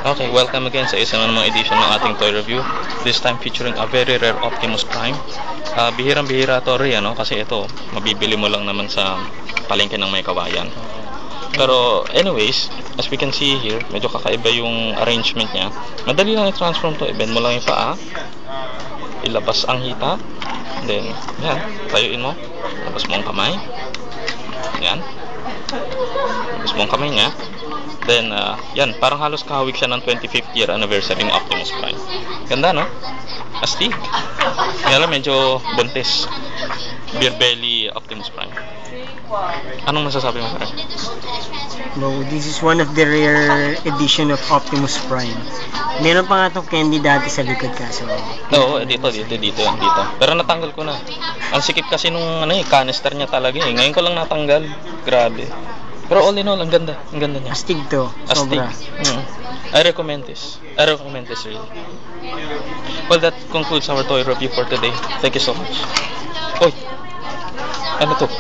Okay, welcome again sa isang namang edition ng ating toy review. This time featuring a very rare Optimus Prime. Bihirang-bihira to rin, kasi ito, mabibili mo lang naman sa palengke ng may kawayan. Pero anyways, as we can see here, medyo kakaiba yung arrangement niya. Madali lang i-transform to. I-bend mo lang yung paa, ilabas ang hita, then yan, tayuin mo, labas mo ang kamay, yan, labas mo ang kamay niya. Then, yan, parang halos kahawig siya ng 25th year anniversary ng Optimus Prime. Ganda, no? Astig. Yan lang, medyo buntis. Beer belly Optimus Prime. Anong masasabi mo, pare? No, this is one of the rare edition of Optimus Prime. Meron pa nga itong candy dati sa likod kaso. Oo, dito. Pero natanggal ko na. Ang sikip kasi nung canister niya talaga eh. Ngayon ko lang natanggal. Grabe. Pero all in all, ang ganda niya. Astig to, Astig. sobra. I recommend this really. Well, that concludes our toy review for today. Thank you so much. Oy, ano to?